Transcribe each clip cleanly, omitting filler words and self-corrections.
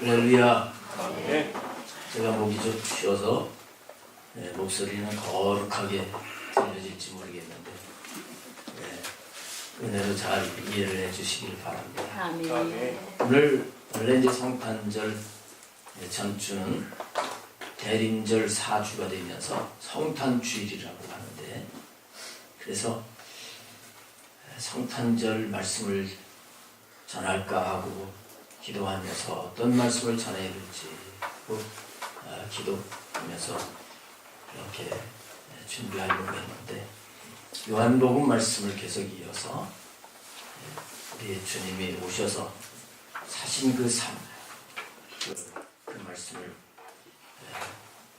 할렐루야. 네. 제가 목이 좀 쉬어서 목소리는 거룩하게 들려질지 모르겠는데 은혜로 잘 이해를 해주시길 바랍니다. 아멘. 오늘 원래 이제 성탄절 전주는 대림절 4주가 되면서 성탄주일이라고 하는데, 그래서 성탄절 말씀을 전할까 하고 기도하면서 어떤 말씀을 전해야 될지 기도하면서 이렇게 준비하려고 했는데, 요한복음 말씀을 계속 이어서 우리 주님이 오셔서 사신 그 삶, 그 말씀을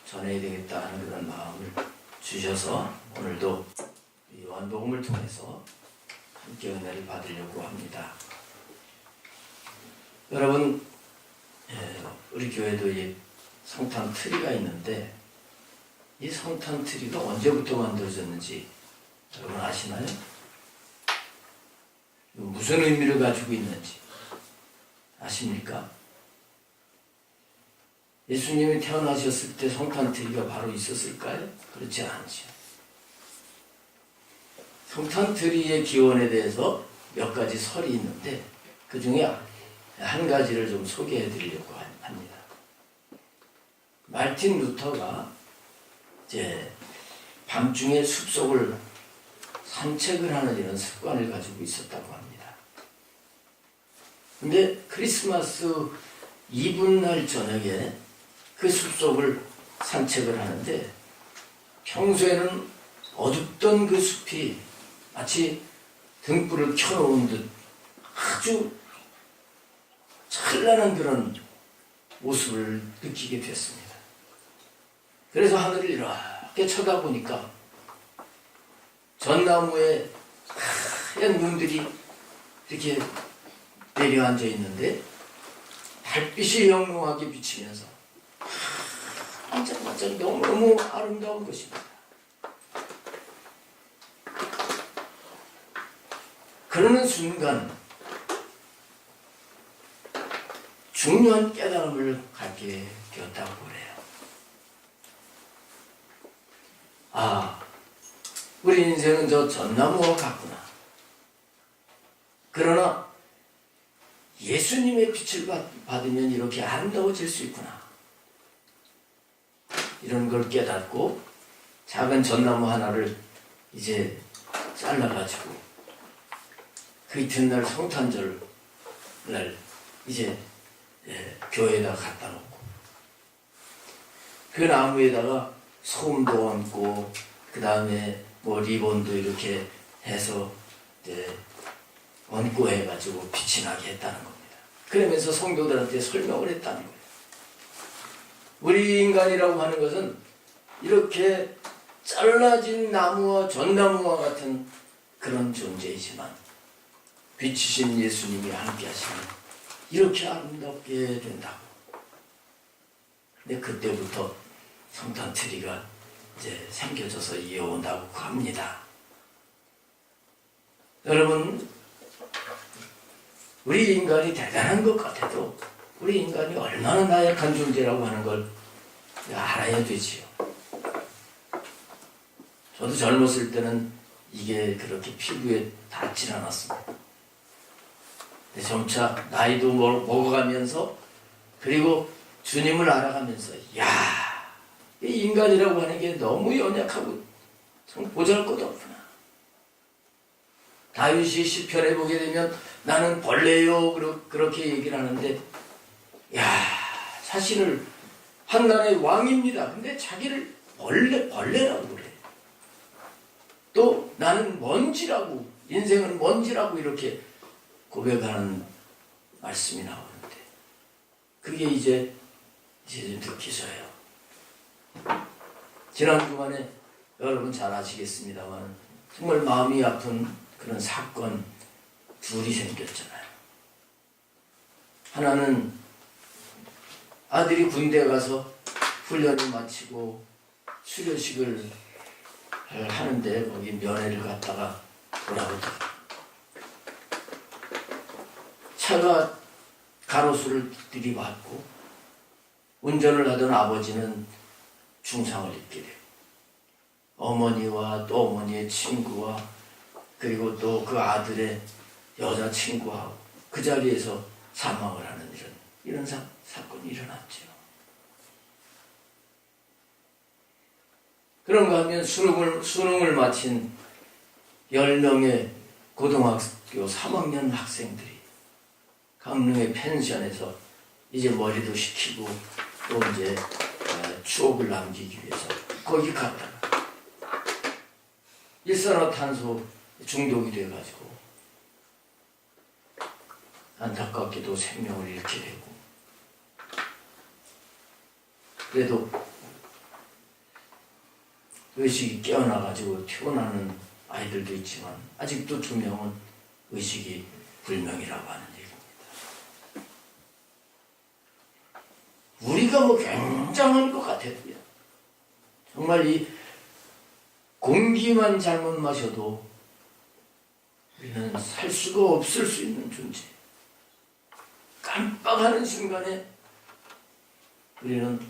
전해야 되겠다 하는 그런 마음을 주셔서 오늘도 요한복음을 통해서 함께 은혜를 받으려고 합니다. 여러분, 우리 교회도 이 성탄 트리가 있는데, 이 성탄 트리가 언제부터 만들어졌는지 여러분 아시나요? 무슨 의미를 가지고 있는지 아십니까? 예수님이 태어나셨을 때 성탄 트리가 바로 있었을까요? 그렇지 않죠. 성탄 트리의 기원에 대해서 몇 가지 설이 있는데, 그 중에 한 가지를 좀 소개해 드리려고 합니다. 마르틴 루터가 이제 밤중에 숲속을 산책을 하는 이런 습관을 가지고 있었다고 합니다. 근데 크리스마스 이브날 저녁에 그 숲속을 산책을 하는데, 평소에는 어둡던 그 숲이 마치 등불을 켜놓은 듯 아주 찬란한 그런 모습을 느끼게 됐습니다. 그래서 하늘을 이렇게 쳐다보니까 전나무에 하얀 눈들이 이렇게 내려앉아 있는데, 달빛이 영롱하게 비치면서 반짝반짝 너무너무 아름다운 것입니다. 그러는 순간 중요한 깨달음을 갖게 되었다고 그래요. 아, 우리 인생은 저 전나무와 같구나. 그러나 예수님의 빛을 받으면 이렇게 아름다워질 수 있구나. 이런 걸 깨닫고 작은 전나무 하나를 이제 잘라가지고 그 이튿날 성탄절 날 이제 교회에다 갖다 놓고, 그 나무에다가 소금도 얹고 그 다음에 뭐 리본도 이렇게 해서 얹고 해가지고 빛이 나게 했다는 겁니다. 그러면서 성도들한테 설명을 했다는 거예요. 우리 인간이라고 하는 것은 이렇게 잘라진 나무와 전나무와 같은 그런 존재이지만, 빛이신 예수님이 함께 하시면 이렇게 아름답게 된다고. 근데 그때부터 성탄 트리가 이제 생겨져서 이어온다고 합니다. 여러분, 우리 인간이 대단한 것 같아도 우리 인간이 얼마나 나약한 존재라고 하는 걸 알아야 되지요. 저도 젊었을 때는 이게 그렇게 피부에 닿질 않았습니다. 근데 점차 나이도 먹어가면서, 그리고 주님을 알아가면서, 야, 이 인간이라고 하는 게 너무 연약하고 참 보잘것도 없구나. 다윗이 시편에 보게 되면 나는 벌레요 그렇게 얘기를 하는데, 야, 자신을 한 나라의 왕입니다. 근데 자기를 벌레라고 그래. 또 나는 먼지라고, 인생은 먼지라고 이렇게 고백하는 말씀이 나오는데, 그게 이제 느끼져요. 지난 주간에 여러분 잘 아시겠습니다만 정말 마음이 아픈 그런 사건 둘이 생겼잖아요. 하나는 아들이 군대에 가서 훈련을 마치고 수료식을 하는데 거기 면회를 갔다가 돌아오더라고요. 차가 가로수를 들이받고 운전을 하던 아버지는 중상을 입게 되고 어머니와 또 어머니의 친구와 그리고 또 그 아들의 여자친구하고 그 자리에서 사망을 하는 이런 사건이 일어났죠. 그런가 하면 수능을 마친 10명의 고등학교 3학년 학생들이 강릉의 펜션에서 이제 머리도 식히고 또 이제 추억을 남기기 위해서 거기 갔다가 일산화탄소 중독이 돼가지고 안타깝게도 생명을 잃게 되고, 그래도 의식이 깨어나가지고 태어나는 아이들도 있지만 아직도 2명은 의식이 불명이라고 하는 얘기입니다. 우리가 뭐 굉장한 것 같아요. 정말 이 공기만 잘못 마셔도 우리는 살 수가 없을 수 있는 존재. 깜빡하는 순간에 우리는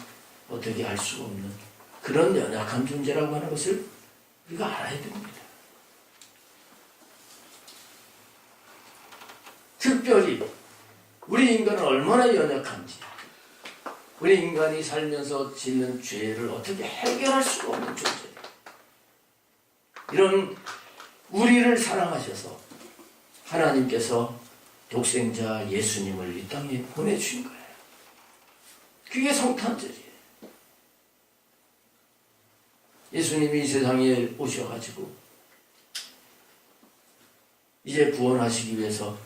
어떻게 알 수가 없는 그런 연약한 존재라고 하는 것을 우리가 알아야 됩니다. 특별히 우리 인간은 얼마나 연약한지, 우리 인간이 살면서 짓는 죄를 어떻게 해결할 수가 없는 존재. 이런 우리를 사랑하셔서 하나님께서 독생자 예수님을 이 땅에 보내주신 거예요. 그게 성탄절이에요. 예수님이 이 세상에 오셔가지고 이제 구원하시기 위해서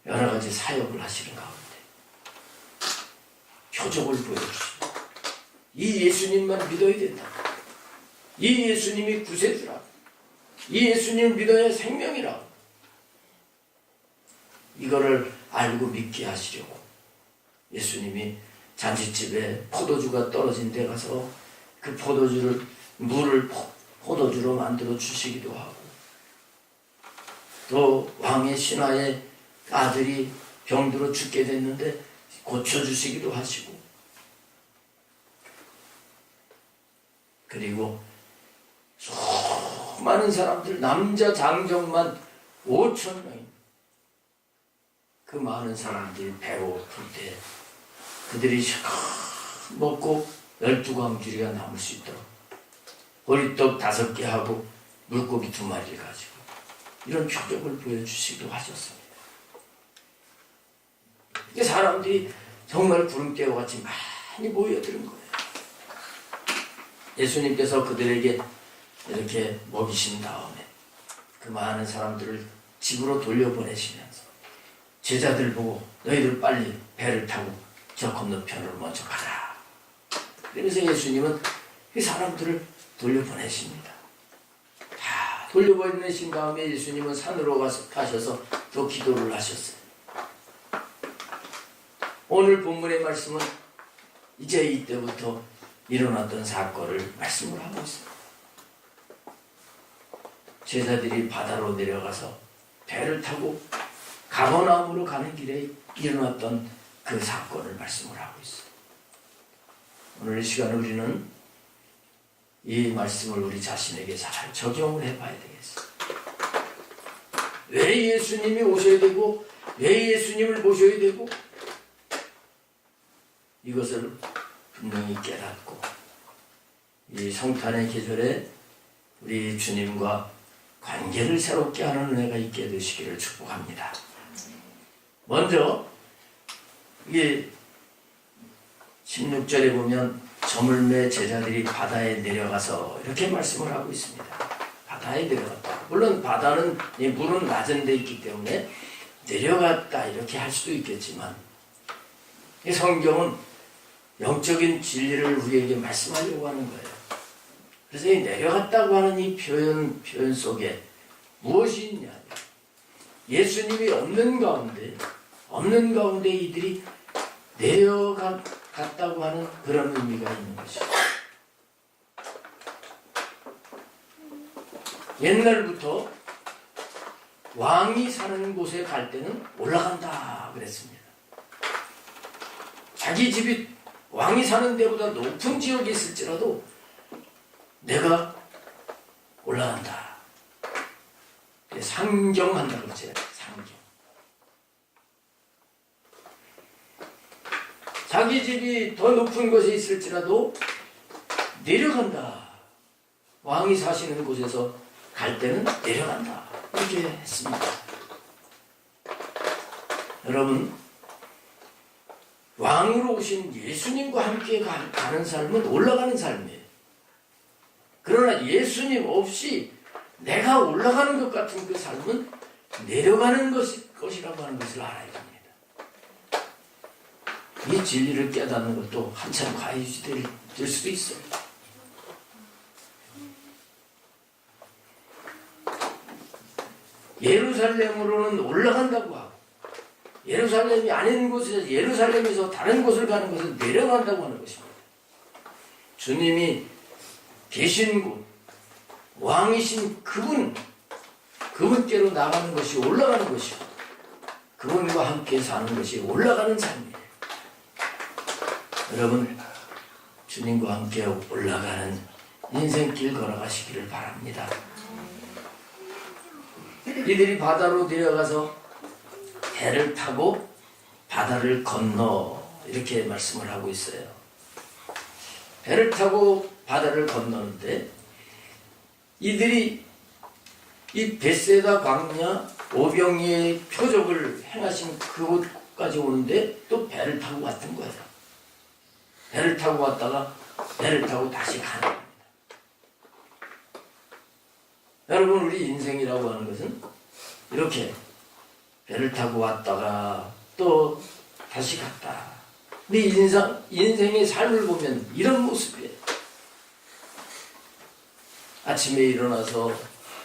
여러 가지 사역을 하시는 가운데 표적을 보여주시고 이 예수님만 믿어야 된다. 이 예수님이 구세주라고. 이 예수님을 믿어야 생명이라고. 이거를 알고 믿게 하시려고 예수님이 잔치집에 포도주가 떨어진 데 가서 그 물을 포도주로 만들어 주시기도 하고, 또 왕의 신하의 아들이 병들어 죽게 됐는데 고쳐주시기도 하시고, 그리고 수많은 사람들, 남자 장정만 5,000명입니다. 그 많은 사람들이 배고플 때 그들이 먹고 12광주리가 남을 수 있도록 보리떡 5개 하고 물고기 2마리를 가지고 이런 표적을 보여주시기도 하셨습니다. 이게 사람들이 정말 구름대와 같이 많이 모여드는 거예요. 예수님께서 그들에게 이렇게 먹이신 다음에 그 많은 사람들을 집으로 돌려보내시면서 제자들 보고 너희들 빨리 배를 타고 저 건너편으로 먼저 가라. 그래서 예수님은 그 사람들을 돌려보내십니다. 다 돌려보내신 다음에 예수님은 산으로 가셔서 또 기도를 하셨어요. 오늘 본문의 말씀은 이제 이때부터 일어났던 사건을 말씀을 하고 있습니다. 제자들이 바다로 내려가서 배를 타고 가버나움으로 가는 길에 일어났던 그 사건을 말씀을 하고 있어요. 오늘 이 시간 우리는 이 말씀을 우리 자신에게 잘 적용을 해봐야 되겠어요. 왜 예수님이 오셔야 되고, 왜 예수님을 모셔야 되고, 이것을 분명히 깨닫고 이 성탄의 계절에 우리 주님과 관계를 새롭게 하는 은혜가 있게 되시기를 축복합니다. 먼저 이게 16절에 보면 저물매 제자들이 바다에 내려가서 이렇게 말씀을 하고 있습니다. 바다에 내려갔다. 물론 바다는 물은 낮은 데 있기 때문에 내려갔다 이렇게 할 수도 있겠지만, 이 성경은 영적인 진리를 우리에게 말씀하려고 하는 거예요. 그래서 이 내려갔다고 하는 이 표현 속에 무엇이 있냐? 예수님이 없는 가운데 이들이 내려갔다고 하는 그런 의미가 있는 것이죠. 옛날부터 왕이 사는 곳에 갈 때는 올라간다 그랬습니다. 자기 집이 왕이 사는 데보다 높은 지역에 있을지라도 내가 올라간다. 상경한다고 그러죠. 상경. 자기 집이 더 높은 곳에 있을지라도 내려간다. 왕이 사시는 곳에서 갈 때는 내려간다. 이렇게 했습니다. 여러분, 왕으로 오신 예수님과 함께 가는 삶은 올라가는 삶이에요. 그러나 예수님 없이 내가 올라가는 것 같은 그 삶은 내려가는 것이라고 하는 것을 알아야 됩니다. 이 진리를 깨닫는 것도 한참 과유지 될 수도 있어요. 예루살렘으로는 올라간다고 하고 예루살렘이 아닌 곳에서 예루살렘에서 다른 곳을 가는 것은 내려간다고 하는 것입니다. 주님이 계신 곳, 왕이신 그분께로 나가는 것이 올라가는 것이고 그분과 함께 사는 것이 올라가는 삶이에요. 여러분, 주님과 함께 올라가는 인생길 걸어가시기를 바랍니다. 이들이 바다로 내려가서 배를 타고 바다를 건너 이렇게 말씀을 하고 있어요. 배를 타고 바다를 건너는데 이들이 이 벳세다 광야 오병이의 표적을 행하신 그곳까지 오는데 또 배를 타고 왔던 거예요. 배를 타고 왔다가 배를 타고 다시 가는 겁니다. 여러분, 우리 인생이라고 하는 것은 이렇게 배를 타고 왔다가 또 다시 갔다. 근데 인생의 삶을 보면 이런 모습이에요. 아침에 일어나서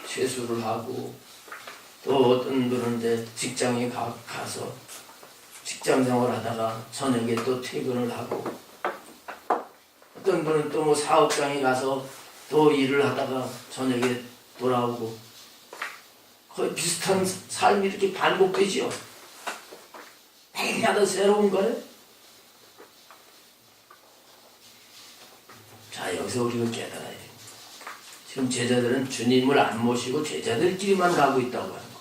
세수를 하고 또 어떤 분은 이제 직장에 가서 직장 생활하다가 저녁에 또 퇴근을 하고 어떤 분은 또 뭐 사업장에 가서 또 일을 하다가 저녁에 돌아오고 거의 비슷한 삶이 이렇게 반복되지요. 매일마다 새로운 거예요. 자, 여기서 우리가 깨달아야 됩니다. 지금 제자들은 주님을 안 모시고 제자들끼리만 가고 있다고 하는 거예요.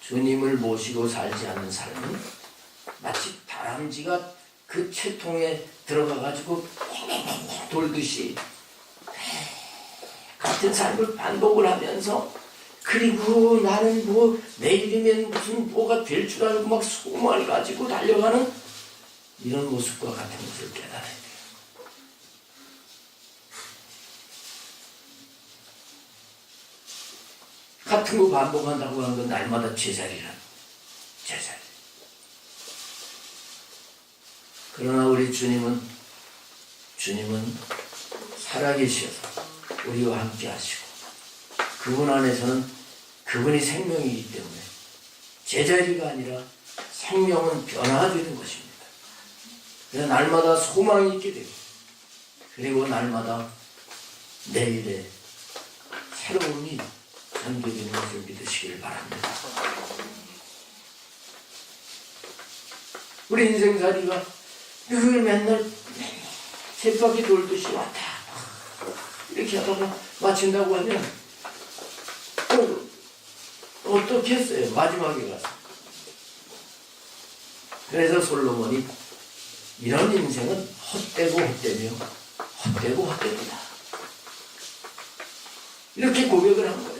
주님을 모시고 살지 않는 삶은 마치 다람쥐가 그 채통에 들어가가지고 돌듯이 같은 삶을 반복을 하면서 그리고 나는 뭐 내일이면 무슨 뭐가 될 줄 알고 막 소망을 가지고 달려가는 이런 모습과 같은 것을 깨달아야 돼요. 같은 거 반복한다고 하는 건 날마다 제자리란 제자리. 그러나 우리 주님은 살아계셔서 우리와 함께 하시고 그분 안에서는 그분이 생명이기 때문에 제자리가 아니라 생명은 변화되는 것입니다. 그래서 날마다 소망이 있게 되고 그리고 날마다 내일의 새로움이 전개되는 것을 믿으시길 바랍니다. 우리 인생살이가 늘 맨날 쳇바퀴 돌듯이 왔다 이렇게 하다가 마친다고 하면 어떻게 했어요? 마지막에 가서. 그래서 솔로몬이 이런 인생은 헛되고 헛되며 헛되고 헛되다 이렇게 고백을 한 거예요.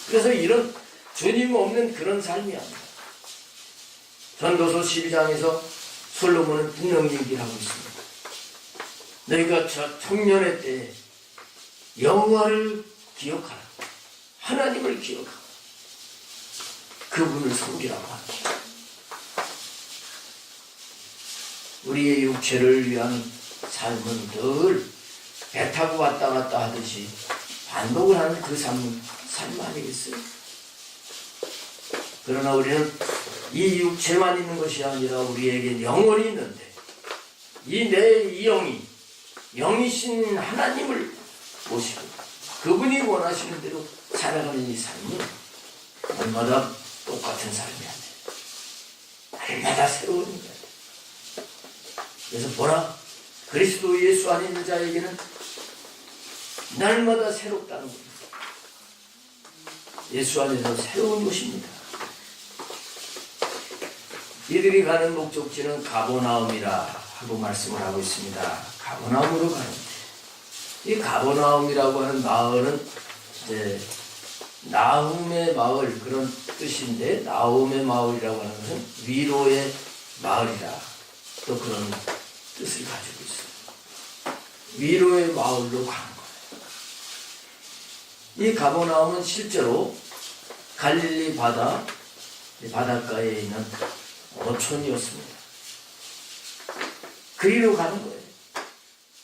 그래서 이런 주님 없는 그런 삶이 아니라 전도서 12장에서 솔로몬은 분명히 얘기를 하고 있습니다. 너희가 저 청년의 때에 여호와를 기억하라. 하나님을 기억하라. 그분을 섬기라고 합니다. 우리의 육체를 위한 삶은 늘 배 타고 왔다 갔다 하듯이 반복을 하는 그 삶 아니겠어요? 그러나 우리는 이 육체만 있는 것이 아니라 우리에게 영혼이 있는데 이 영이신 하나님을 모시고 그분이 원하시는 대로 살아가는 이 삶은 날마다 똑같은 삶이 아니에요. 날마다 새로운 거예요. 그래서 보라, 그리스도 예수 안에 있는 자에게는 날마다 새롭다는 겁니다. 예수 안에서 새로운 것입니다. 이들이 가는 목적지는 가버나움이라 하고 말씀을 하고 있습니다. 가버나움으로 가는데, 이 가버나움이라고 하는 마을은 이제 나훔의 마을 그런 뜻인데, 나훔의 마을이라고 하는 것은 위로의 마을이라 또 그런 뜻을 가지고 있어요. 위로의 마을로 가는 거예요. 이 가버나움은 실제로 갈릴리 바닷가에 있는 어촌이었습니다. 그리로 가는 거예요.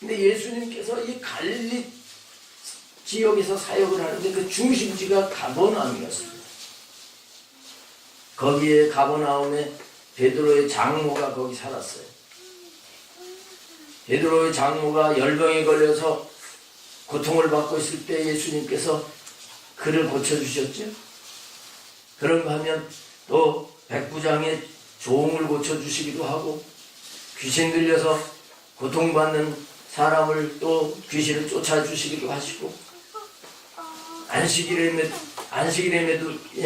근데 예수님께서 이 갈릴리 지역에서 사역을 하는데 그 중심지가 가버나움이었습니다. 거기에 가버나움에 베드로의 장모가 거기 살았어요. 베드로의 장모가 열병에 걸려서 고통을 받고 있을 때 예수님께서 그를 고쳐주셨죠. 그런가 하면 또 백부장의 종을 고쳐주시기도 하고, 귀신 들려서 고통받는 사람을 또 귀신을 쫓아주시기도 하시고,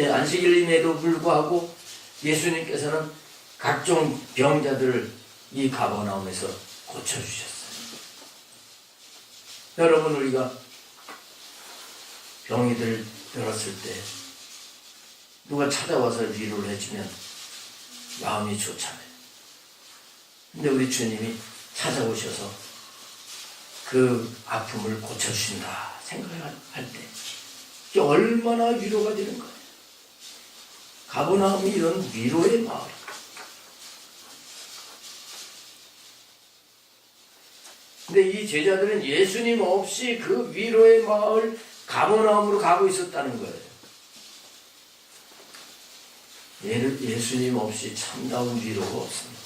안식일임에도 불구하고 예수님께서는 각종 병자들을 이 가버나움에서 고쳐주셨어요. 여러분, 우리가 병이 들었을 때 누가 찾아와서 위로를 해주면 마음이 좋잖아요. 근데 우리 주님이 찾아오셔서 그 아픔을 고쳐주신다 생각할 때 이게 얼마나 위로가 되는 거예요. 가버나움이 이런 위로의 마을이에요. 근데 이 제자들은 예수님 없이 그 위로의 마을 가버나움으로 가고 있었다는 거예요. 예수님 없이 참다운 위로가 없습니다.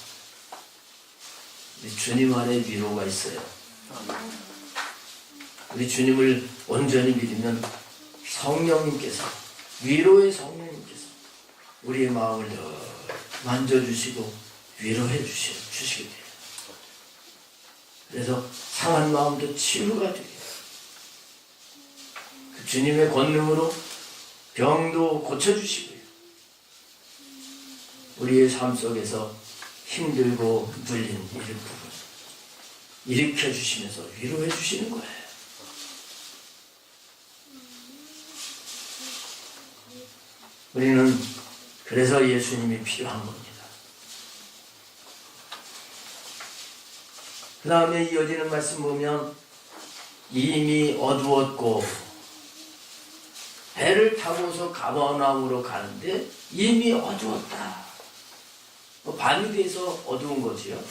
우리 주님 안에 위로가 있어요. 우리 주님을 온전히 믿으면 성령님께서, 위로의 성령님께서 우리의 마음을 늘 만져주시고 위로해 주시게 돼요. 그래서 상한 마음도 치유가 돼요. 그 주님의 권능으로 병도 고쳐주시고요. 우리의 삶 속에서 힘들고 눌린 이 부분 일으켜주시면서 위로해 주시는 거예요. 우리는 그래서 예수님이 필요한 겁니다. 그 다음에 이어지는 말씀 보면 이미 어두웠고, 배를 타고서 가버나움으로 가는데 이미 어두웠다. 밤이 돼서 어두운 거지요.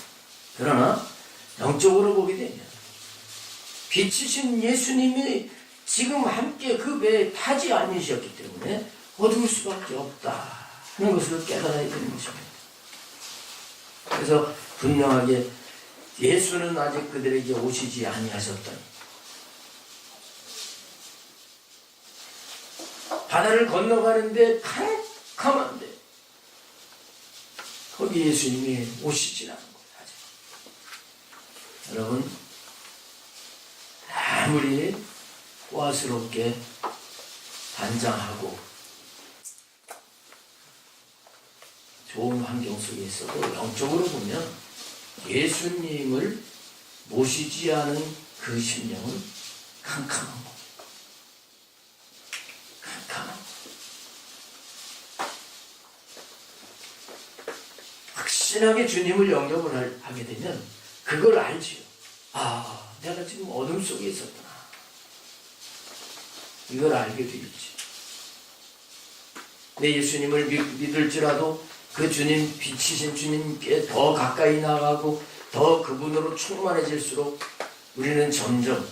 그러나 영적으로 보게 되면 빛이신 예수님이 지금 함께 그 배에 타지 않으셨기 때문에 어두울 수밖에 없다 하는 것을 깨달아야 되는 것입니다. 그래서 분명하게 예수는 아직 그들에게 오시지 아니하셨더니, 바다를 건너가는데 캄캄한데 거기 예수님이 오시지 않은 거예요. 여러분, 아무리 호화스럽게 단장하고 좋은 환경 속에 있어도 영적으로 보면 예수님을 모시지 않은 그 심령은 캄캄한 겁니다. 캄캄한 겁니다. 확신하게 주님을 영접을 하게 되면 그걸 알지요. 아, 내가 지금 어둠 속에 있었구나. 이걸 알게 되겠지. 내 예수님을 믿을지라도 그 주님, 빛이신 주님께 더 가까이 나가고 더 그분으로 충만해질수록 우리는 점점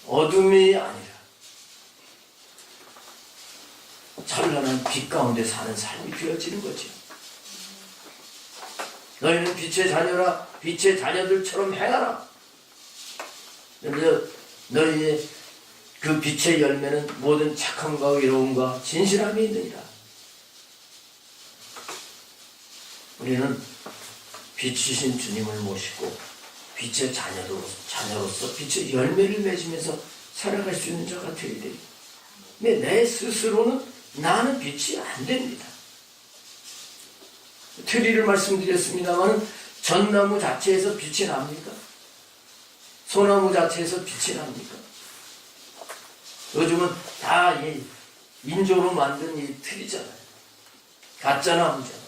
어둠이 아니라 찬란한 빛 가운데 사는 삶이 되어지는 거죠. 너희는 빛의 자녀라, 빛의 자녀들처럼 행하라. 그래서 너희의 그 빛의 열매는 모든 착함과 의로움과 진실함이 있느니라. 우리는 빛이신 주님을 모시고 빛의 자녀로서 빛의 열매를 맺으면서 살아갈 수 있는 자가 되어야 됩니다. 근데 내 스스로는 나는 빛이 안 됩니다. 트리를 말씀드렸습니다만 전나무 자체에서 빛이 납니까? 소나무 자체에서 빛이 납니까? 요즘은 다 이 인조로 만든 이 틀이잖아요. 가짜 나무잖아요.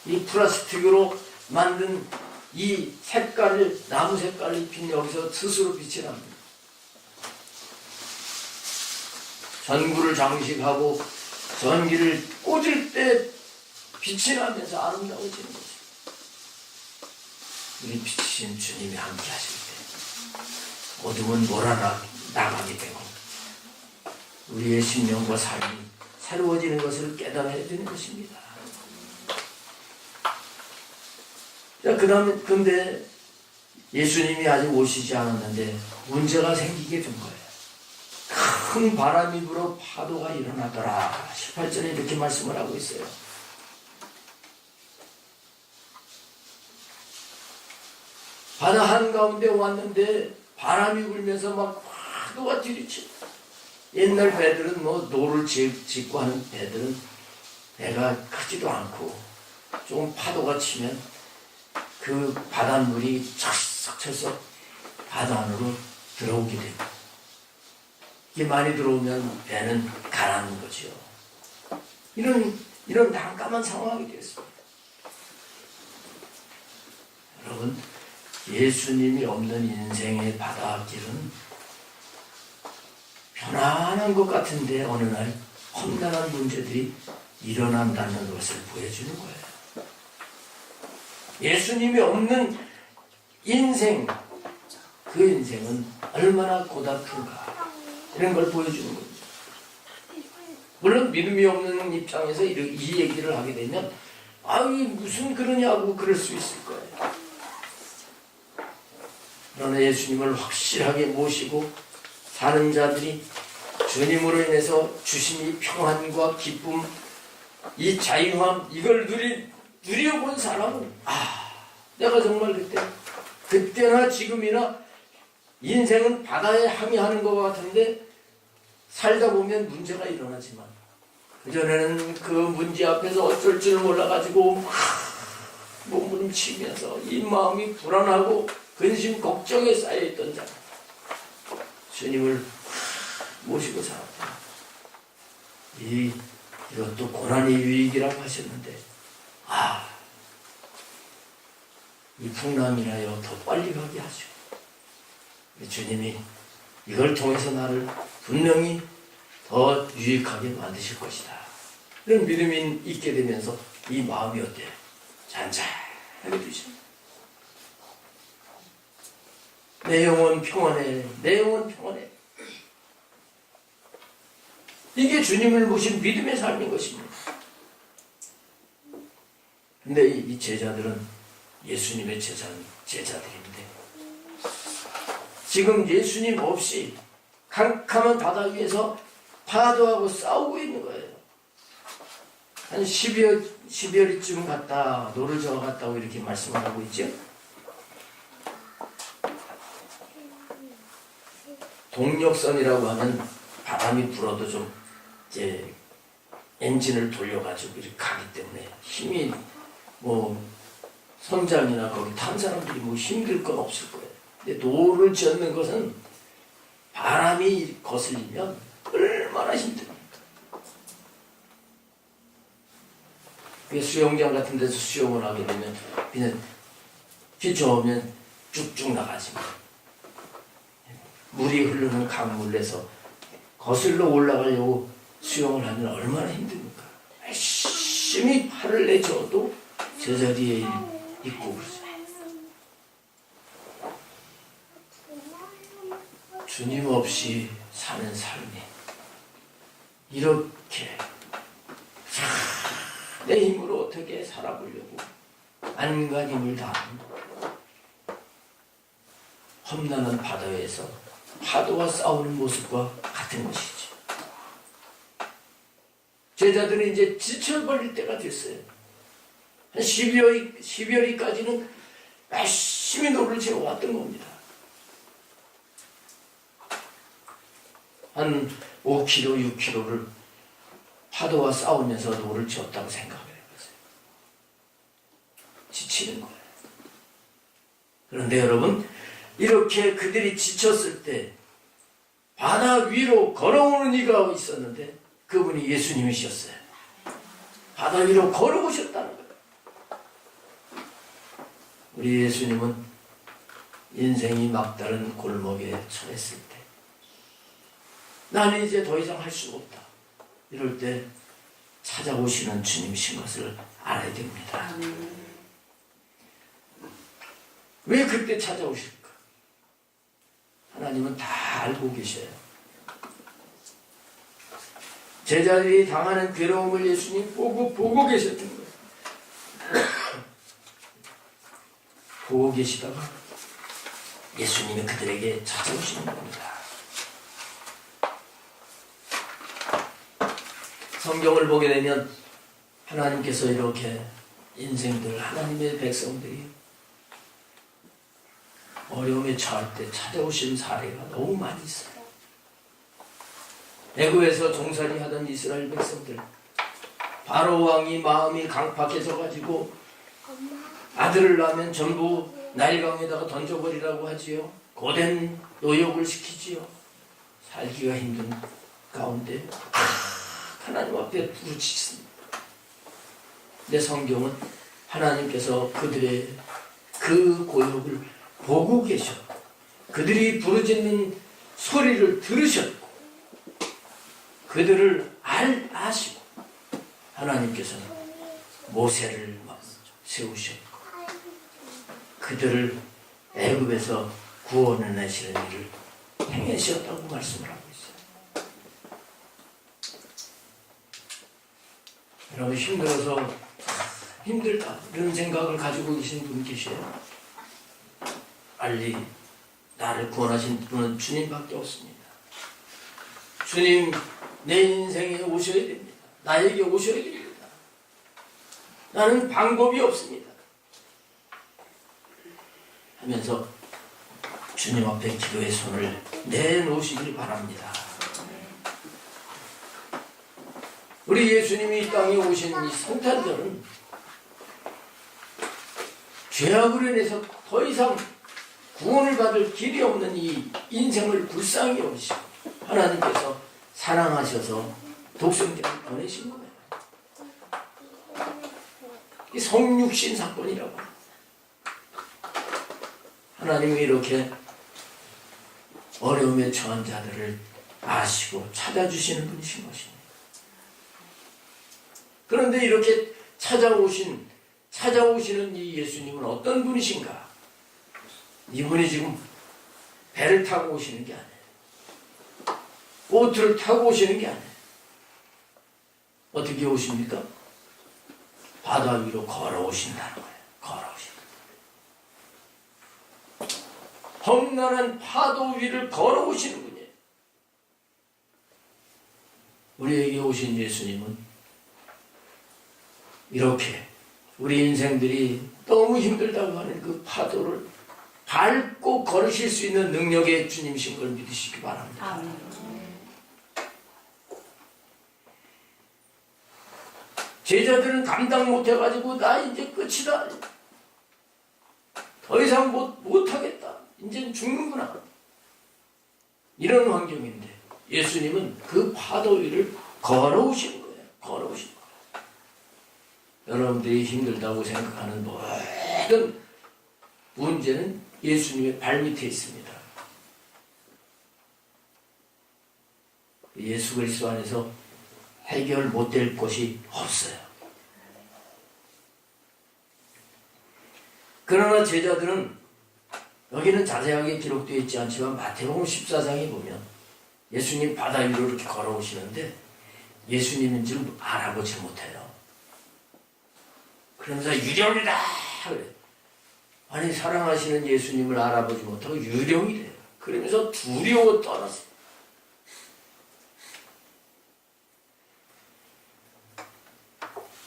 이 플라스틱으로 만든 이 색깔을, 나무 색깔을 입힌 여기서 스스로 빛이 납니다. 전구를 장식하고 전기를 꽂을 때 빛이 나면서 아름다워지는 거죠. 우리 빛이신 주님이 함께 하실 때 어둠은 몰아나가게 되고 우리의 심령과 삶이 새로워지는 것을 깨달아야 되는 것입니다. 자, 그 다음에 근데 예수님이 아직 오시지 않았는데 문제가 생기게 된 거예요. 큰 바람이 불어 파도가 일어나더라. 18절에 이렇게 말씀을 하고 있어요. 바다 한가운데 왔는데 바람이 불면서 막 파도가 들이쳐. 옛날 배들은 뭐 노를 짓고 하는 배들은 배가 크지도 않고 조금 파도가 치면 그 바닷물이 척척 쳐서 바다 안으로 들어오게 되고 이게 많이 들어오면 배는 가라앉는 거죠. 이런 난감한 상황이 되었습니다. 여러분, 예수님이 없는 인생의 바닷길은 편안한 것 같은데 어느 날 험난한 문제들이 일어난다는 것을 보여주는 거예요. 예수님이 없는 인생, 그 인생은 얼마나 고달픈가 이런 걸 보여주는 거죠. 물론 믿음이 없는 입장에서 이 얘기를 하게 되면 아유 무슨 그러냐고 그럴 수 있을 거예요. 그러나 예수님을 확실하게 모시고 사는 자들이 주님으로 인해서 주신 이 평안과 기쁨, 이 자유함, 이걸 누려본 사람은 내가 정말 그때나 지금이나 인생은 바다에 항해하는 것 같은데 살다 보면 문제가 일어나지만 그전에는 그 문제 앞에서 어쩔 줄 몰라가지고 막 몸부림치면서 이 마음이 불안하고 근심 걱정에 쌓여있던 자 주님을 모시고 살았다. 이것도 고난의 유익이라고 하셨는데 이 풍랑이라여 더 빨리 가게 하시고 주님이 이걸 통해서 나를 분명히 더 유익하게 만드실 것이다. 이런 믿음이 있게 되면서 이 마음이 어때요? 잔잔하게 되죠. 내 영혼 평안해. 내 영혼 평안해. 이게 주님을 모신 믿음의 삶인 것입니다. 근데 이 제자들은 예수님의 제자들인데 지금 예수님 없이 캄캄한 바다 위에서 파도하고 싸우고 있는 거예요. 한 12월쯤 갔다 노를 저어 갔다고 이렇게 말씀을 하고 있죠. 동력선이라고 하면 바람이 불어도 좀 이제 엔진을 돌려가지고 이렇게 가기 때문에 힘이 선장이나 거기 탄 사람들이 힘들 건 없을 거예요. 근데 노를 젓는 것은 바람이 거슬리면 얼마나 힘듭니까? 수영장 같은 데서 수영을 하게 되면 그냥 비 좋으면 쭉쭉 나가지만 물이 흐르는 강물에서 거슬러 올라가려고 수영을 하면 얼마나 힘듭니까? 열심히 팔을 내줘도 제자리에 있고 그러죠. 주님 없이 사는 삶이 이렇게 내 힘으로 어떻게 살아보려고 안간 힘을 다하는 험난한 바다에서 파도와 싸우는 모습과 같은 것이죠. 제자들은 이제 지쳐버릴 때가 됐어요. 한 12월까지는 열심히 노를 지어왔던 겁니다. 한 5km, 6km를 파도와 싸우면서 노를 지었다고 생각을 해보세요. 지치는 거예요. 그런데 여러분, 이렇게 그들이 지쳤을 때 바다 위로 걸어오는 이가 있었는데 그분이 예수님이셨어요. 바다 위로 걸어오셨다는 거예요. 우리 예수님은 인생이 막다른 골목에 처했을 때 나는 이제 더 이상 할 수가 없다. 이럴 때 찾아오시는 주님이신 것을 알아야 됩니다. 왜 그때 찾아오실까? 하나님은 다 알고 계셔요. 제자들이 당하는 괴로움을 예수님 보고 계셨던 거예요. 보고 계시다가 예수님이 그들에게 찾아오시는 겁니다. 성경을 보게 되면 하나님께서 이렇게 인생들, 하나님의 백성들이 어려움에 처할 때 찾아오신 사례가 너무 많이 있어요. 애굽에서 종살이 하던 이스라엘 백성들, 바로 왕이 마음이 강팍해져 가지고 아들을 낳으면 전부 나일강에다가 던져버리라고 하지요. 고된 노역을 시키지요. 살기가 힘든 가운데 하나님 앞에 부르짖습니다. 근데 성경은 하나님께서 그들의 그 고역을 보고 계셔. 그들이 부르짖는 소리를 들으셨고 그들을 아시고 하나님께서는 모세를 세우셨고 그들을 애굽에서 구원해내시는 일을 행하셨다고 말씀을 하고 있어요. 여러분 힘들어서 힘들다 이런 생각을 가지고 계신 분 계세요? 빨리 나를 구원하신 분은 주님밖에 없습니다. 주님 내 인생에 오셔야 됩니다. 나에게 오셔야 됩니다. 나는 방법이 없습니다. 하면서 주님 앞에 기도의 손을 내놓으시길 바랍니다. 우리 예수님이 이 땅에 오신 이 성탄절은 죄악으로 인해서 더 이상 구원을 받을 길이 없는 이 인생을 불쌍히 여기시고 하나님께서 사랑하셔서 독생자를 보내신 거예요. 이 성육신 사건이라고 합니다. 하나님이 이렇게 어려움에 처한 자들을 아시고 찾아주시는 분이신 것입니다. 그런데 이렇게 찾아오시는 이 예수님은 어떤 분이신가? 이분이 지금 배를 타고 오시는 게 아니에요. 보트를 타고 오시는 게 아니에요. 어떻게 오십니까? 바다 위로 걸어오신다는 거예요. 걸어오신다. 험난한 파도 위를 걸어오시는 분이에요. 우리에게 오신 예수님은 이렇게 우리 인생들이 너무 힘들다고 하는 그 파도를 밟고 걸으실 수 있는 능력의 주님이신 걸 믿으시기 바랍니다. 아멘. 제자들은 감당 못해가지고 나 이제 끝이다. 더 이상 못하겠다. 이제는 죽는구나. 이런 환경인데 예수님은 그 파도 위를 걸어오신 거예요. 걸어오신 거예요. 여러분들이 힘들다고 생각하는 모든 문제는 예수님의 발밑에 있습니다. 예수 그리스도 안에서 해결 못될 것이 없어요. 그러나 제자들은 여기는 자세하게 기록되어 있지 않지만 마태복음 14장에 보면 예수님 바다 위로 이렇게 걸어오시는데 예수님인 줄 알아보지 못해요. 그러면서 유령이다 그래. 아니 사랑하시는 예수님을 알아보지 못하고 유령이래요. 그러면서 두려워 떠났어요.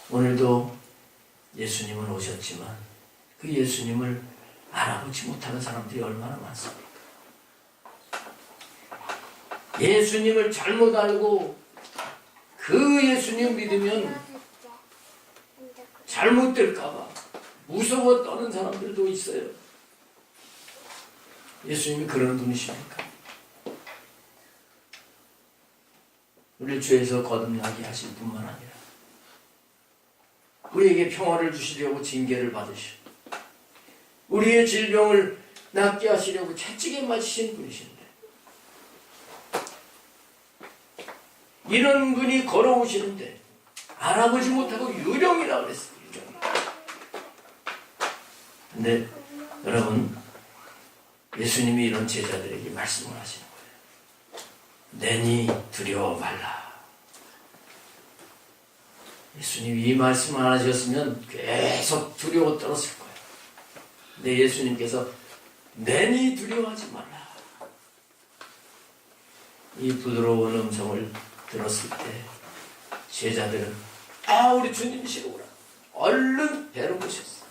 오늘도 예수님은 오셨지만 그 예수님을 알아보지 못하는 사람들이 얼마나 많습니까? 예수님을 잘못 알고 그 예수님 믿으면 잘못될까봐 무서워 떠는 사람들도 있어요. 예수님이 그런 분이십니까? 우리를 죄에서 거듭나게 하실 뿐만 아니라 우리에게 평화를 주시려고 징계를 받으시고 우리의 질병을 낫게 하시려고 채찍에 맞으신 분이신데 이런 분이 걸어오시는데 알아보지 못하고 유령이라고 그랬어요. 유령. 근데 여러분, 예수님이 이런 제자들에게 말씀을 하시는 거예요. 내니 두려워 말라. 예수님이 이 말씀 안 하셨으면 계속 두려워 떨었을 거예요. 근데 예수님께서 내니 두려워하지 말라. 이 부드러운 음성을 들었을 때 제자들은 우리 주님이시구나. 얼른 배로 모셨어.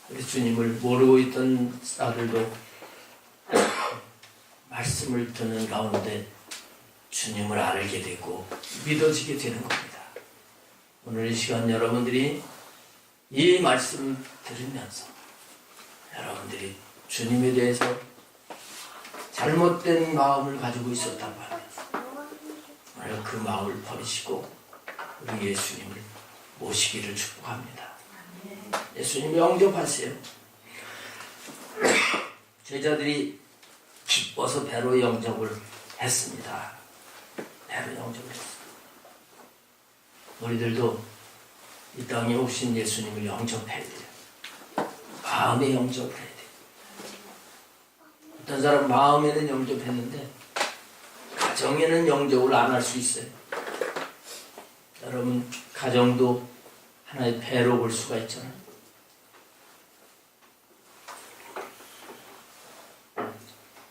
우리 주님을 모르고 있던 아들도 말씀을 듣는 가운데 주님을 알게 되고 믿어지게 되는 겁니다. 오늘 이 시간 여러분들이 이 말씀 들으면서 여러분들이 주님에 대해서 잘못된 마음을 가지고 있었다고 하면 오늘 그 마음을 버리시고 우리 예수님을 모시기를 축복합니다. 예수님 영접하세요. 제자들이 기뻐서 배로 영접을 했습니다. 배로 영접을 했습니다. 우리들도 이 땅에 오신 예수님을 영접해야 돼요. 마음에 영접을 해야 돼요. 어떤 사람 마음에는 영접했는데 가정에는 영접을 안 할 수 있어요. 여러분, 가정도 하나의 배로 볼 수가 있잖아요.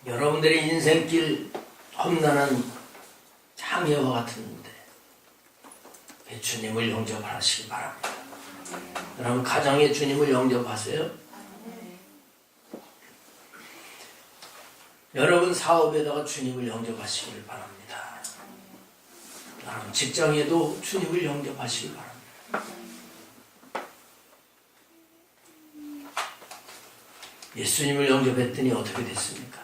여러분들의 인생길 험난한 장애와 같은데 주님을 영접하시기 바랍니다. 여러분, 가정에 주님을 영접하세요. 여러분 사업에다가 주님을 영접하시길 바랍니다. 여러분 직장에도 주님을 영접하시길 바랍니다. 예수님을 영접했더니 어떻게 됐습니까?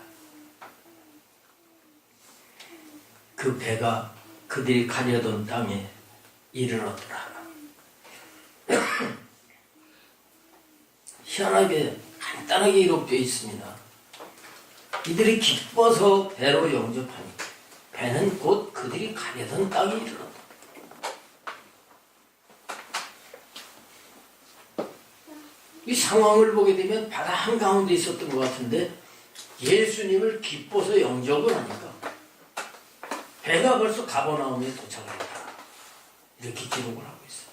그 배가 그들이 가려던 땅에 이르렀더라. 희한하게 간단하게 기록되어 있습니다. 이들이 기뻐서 배로 영접하니 배는 곧 그들이 가려던 땅에 이르렀다. 이 상황을 보게 되면 바다 한가운데 있었던 것 같은데 예수님을 기뻐서 영접을 하니까 배가 벌써 가버나움에 도착을 했다. 이렇게 기록을 하고 있어요.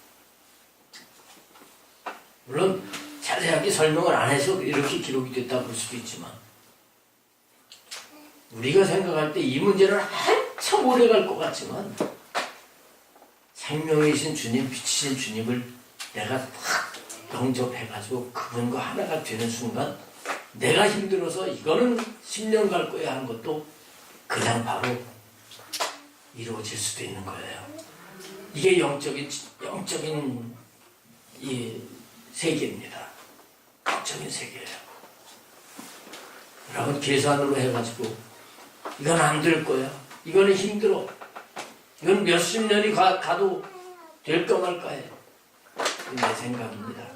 물론 자세하게 설명을 안 해서 이렇게 기록이 됐다 볼 수도 있지만 우리가 생각할 때 이 문제는 한참 오래 갈 것 같지만 생명이신 주님, 빛이신 주님을 내가 탁 영접해가지고 그분과 하나가 되는 순간 내가 힘들어서 이거는 10년 갈 거야 하는 것도 그냥 바로 이루어질 수도 있는 거예요. 이게 영적인 이 세계입니다. 영적인 세계예요. 여러분 계산으로 해가지고 이건 안 될 거야. 이거는 힘들어. 이건 몇십 년이 가도 될까 말까 해. 내 생각입니다.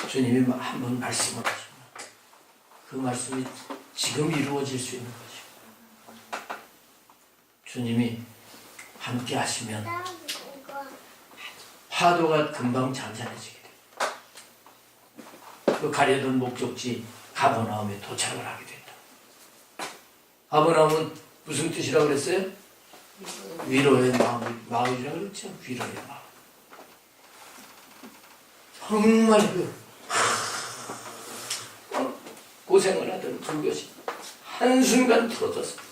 주님이 한 번 말씀을 하시면 그 말씀이 지금 이루어질 수 있는 것이고 주님이 함께 하시면 파도가 금방 잔잔해지게 돼요. 그 가려던 목적지 가버나움에 도착을 하게 된다. 가버나움은 무슨 뜻이라고 그랬어요? 위로의 마을이라고 그랬죠. 위로의 마을. 정말 고생을 하던 그것이 한순간 틀어졌습니다.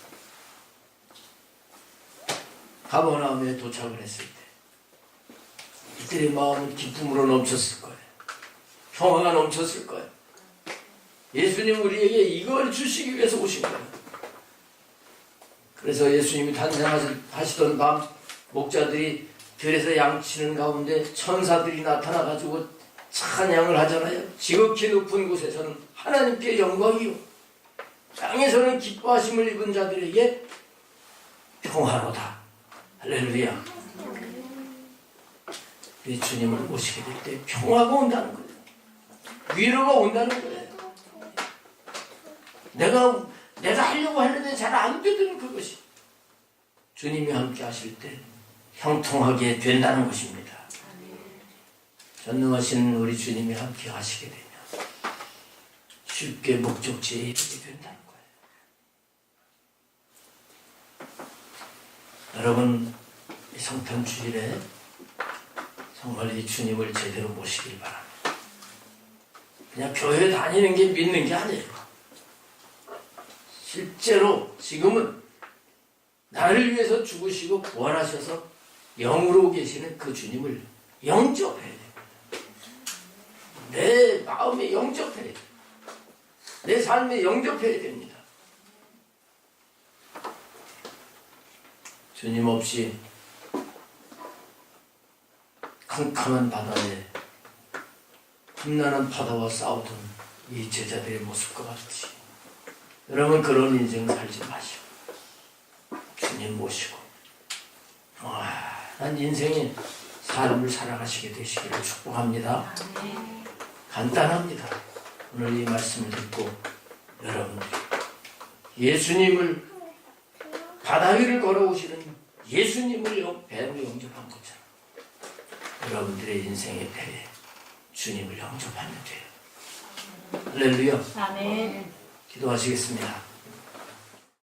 가버나움에 도착을 했을 때 이들의 마음은 기쁨으로 넘쳤을 거예요. 평화가 넘쳤을 거예요. 예수님 우리에게 이걸 주시기 위해서 오신 거예요. 그래서 예수님이 탄생하시던 밤 목자들이 들에서 양치는 가운데 천사들이 나타나가지고 찬양을 하잖아요. 지극히 높은 곳에서는 하나님께 영광이요, 땅에서는 기뻐하심을 입은 자들에게 평화로다. 할렐루야. 우리 주님을 모시게 될 때 평화가 온다는 거예요. 위로가 온다는 거예요. 내가 하려고 하는데 잘 안 되던 그것이 주님이 함께 하실 때 형통하게 된다는 것입니다. 전능하신 우리 주님이 함께 하시게 되면 쉽게 목적지에 이르게 된다는 거예요. 여러분, 이 성탄 주일에 정말 이 주님을 제대로 모시길 바랍니다. 그냥 교회 다니는 게 믿는 게 아니에요. 실제로 지금은 나를 위해서 죽으시고 부활하셔서 영으로 계시는 그 주님을 영접해야 됩니다. 내 마음에 영접해야 됩니다. 내 삶에 영접해야 됩니다. 주님 없이 캄캄한 바다에 험난한 바다와 싸우던 이 제자들의 모습과 같이 여러분 그런 인생 살지 마시고 주님 모시고 난 인생의 삶을 살아가시게 되시기를 축복합니다. 간단합니다. 오늘 이 말씀을 듣고 여러분들이 예수님을 바다 위를 걸어오시는 예수님을 배로 영접한 것처럼 여러분들의 인생의 배에 주님을 영접하면 돼요. 할렐루야. 아멘. 기도하시겠습니다.